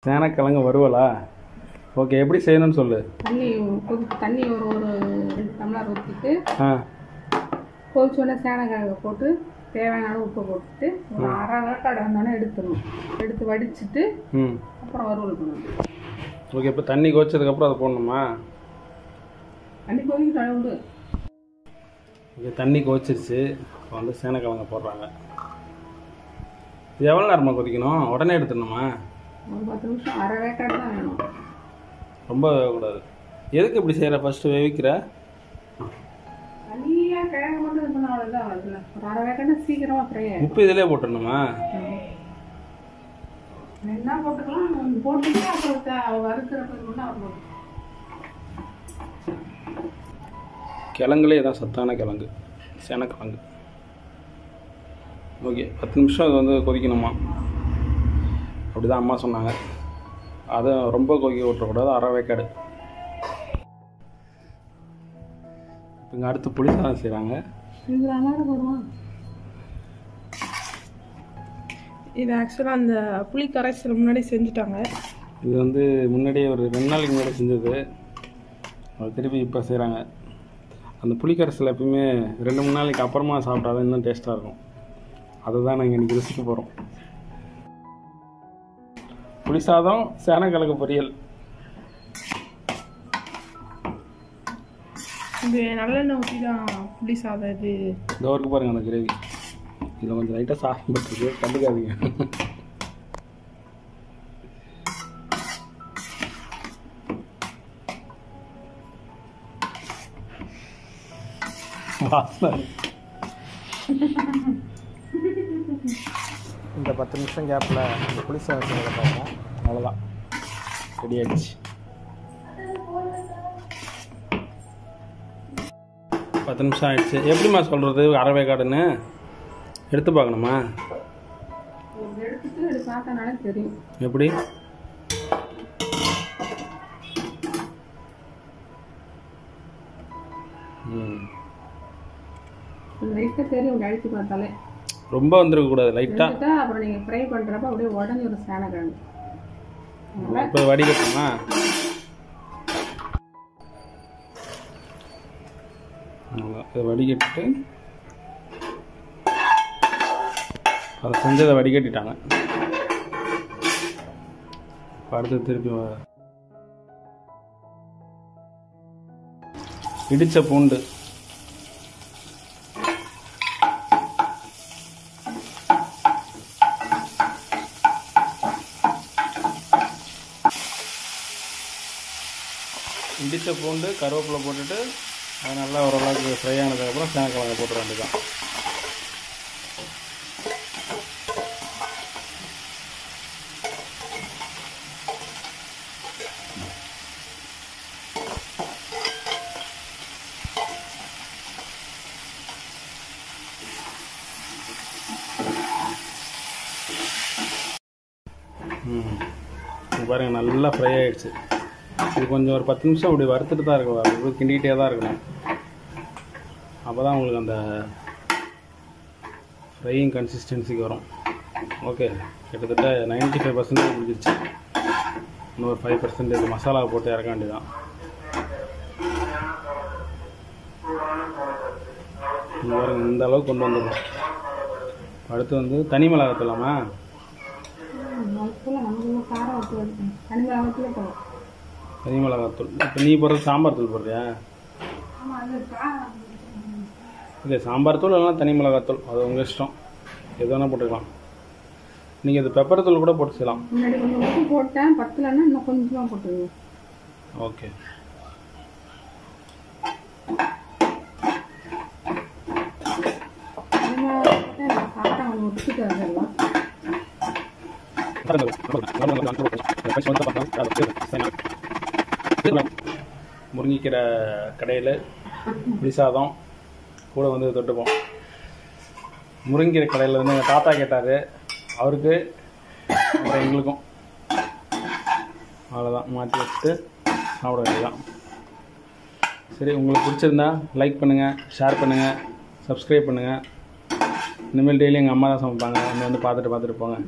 சேனக்கிழங்கு வறுவலா? ஓகே, எப்படி செய்யணும்னு சொல்லு. தண்ணி ஒரு 2 டம்ளர் ஊற்றிட்டு கொதிச்சோடனே சேனக்கிழங்கு போட்டு தேவையான அளவு உப்பு போட்டுட்டு ஒரு அரை வேக்காடு வந்தோடனே எடுத்துடணும். எடுத்து வடிச்சிட்டு அப்புறம் வறுவல் பண்ணணும். ஓகே, இப்போ தண்ணி கொதிச்சதுக்கப்புறம் அதை போடணுமா? தண்ணி கொதிக்கிட்டு அளவு. ஓகே, தண்ணி கொதிச்சிருச்சு. இப்போ வந்து சேனக்கிழங்கு போடுறாங்க. இது எவ்வளோ நேரமாக கொதிக்கணும்? உடனே எடுத்துடணுமா? ஒரு 10 நிமிஷம், அரை வேக்காடு தான் வேணும். ரொம்ப வேகக்கூடாது. எதுக்கு இப்படி செய்கிற? ஃபஸ்ட்டு வேவிக்கிற தனியாக கிழங்கு மட்டும் இது பண்ண அவ்வளோதான். அதில் ஒரு அரை வேக்காடு சீக்கிரமாக ஃப்ரை ஆகிடும். உப்பு இதிலே போட்டுடணுமா? என்ன போட்டுக்கலாம், போட்டுட்டு அப்புறம் வறுக்கிறப்ப மட்டும் அவர் போட்டு. கிழங்குலே தான் சத்தான கிழங்கு, சேனக்கிழங்கு. ஓகே, 10 நிமிஷம் அது வந்து கொதிக்கணுமா? அப்படி தான் அம்மா சொன்னாங்க. அதை ரொம்ப கொதிக்க விட்டுறக்கூடாது, அரை வேக்காடு. இங்கே அடுத்து புளி சாதம் செய்கிறாங்க. இது ஆக்சுவலாக அந்த புளி கரைசல் முன்னாடி செஞ்சுட்டாங்க. இது வந்து முன்னாடியே ஒரு 2 நாளைக்கு முன்னாடி செஞ்சது. அது திருப்பி இப்போ செய்கிறாங்க. அந்த புளி கரைசல் எப்பயுமே 2-3 நாளைக்கு அப்புறமா சாப்பிட்டா தான் இன்னும் டேஸ்ட்டாக இருக்கும். அதை தான் நாங்கள் இன்றைக்கி ருசிக்க போகிறோம். புளி சாதம், சேனக்கிழங்கு பொரியல். இது நல்லெண்ணெய் ஊற்றி தான் புளி சாதம். இது இந்த ஒர்க்கு பாருங்கள், அந்த கிரேவி இதில் கொஞ்சம் லைட்டாக சாதம் பட்டுருக்கு, கண்டுக்காதீங்க. இந்த 10 நிமிஷம் கேப்பில் இந்த புளி சாதம் செய்யறத பாருங்க. அவ்வளோதான், ரெடி ஆகிடுச்சு. 10 நிமிஷம் ஆகிடுச்சு. எப்படிம்மா சொல்கிறது? அரை வேக்காடுன்னு எடுத்து பார்க்கணுமா? எடுத்துட்டு பார்த்தனால தெரியும். எப்படி? லைட்டாக தெரியும், அழுத்தி பார்த்தாலே. ரொம்ப வந்துருக்கக்கூடாது, லைட்டாக. அப்புறம் நீங்கள் ஃப்ரை பண்ணுறப்ப அப்படியே உடஞ்சி ஒரு சேனக்கிழங்கு. இப்போ வடிகட்டுமா? இதை வடிகட்டு. அதை செஞ்சதை வடிகட்டிட்டாங்க. அடுத்து திருப்பி இடித்த பூண்டு, இடித்த பூண்டு, கருவேப்பிலை போட்டுட்டு அது நல்லா ஓரளவுக்கு ஃப்ரை ஆனதுக்கப்புறம் சேனக்கிழங்கு போட்டுற வேண்டியதான். பாருங்கள், நல்லா ஃப்ரை ஆகிடுச்சு. இது கொஞ்சம் ஒரு 10 நிமிஷம் அப்படி வறுத்துட்டு தான் இருக்கும், அது கிண்டிகிட்டே தான் இருக்கணும். அப்போ தான் உங்களுக்கு அந்த ஃப்ரையிங் கன்சிஸ்டன்சிக்கு வரும். ஓகே, கிட்டத்தட்ட 95% முடிஞ்சிருச்சு. இன்னொரு 5% மசாலா போட்டு இறக்க வேண்டியதான். பாருங்கள், இந்த அளவுக்கு கொண்டு வந்துடும். அடுத்து வந்து தனி மிளகாத்தூளாமா? தனி மிளகாத்தூள். இப்போ நீ போடுறது சாம்பார் தூள் போடுறியா? இல்லை, சாம்பார் தூள் இல்லைனா தனி மிளகாத்தூள், அது உங்கள் இஷ்டம், எது வேணால் போட்டுக்கலாம். நீங்கள் இது பெப்பர் தூள் கூட போட்டு செய்யலாம். போட்டேன், பத்தலைன்னா இன்னும் கொஞ்சமாக போட்டுருங்க. ஓகே, முருங்கைக்கீரை கடையில் புளி சாதம் கூட வந்து தொட்டுப்போம். முருங்கைக்கீரை கடையில் வந்து எங்கள் தாத்தா கேட்டார், அவருக்கு அப்புறம் எங்களுக்கும். அவ்வளோதான், மாற்றி வச்சுட்டு சாப்பிட வேண்டியதான். சரி, உங்களுக்கு பிடிச்சிருந்தா லைக் பண்ணுங்கள், ஷேர் பண்ணுங்கள், சப்ஸ்கிரைப் பண்ணுங்கள். இனிமேல் டெய்லி எங்கள் அம்மா தான் சமைப்பாங்க, வந்து பார்த்துட்டு போங்க.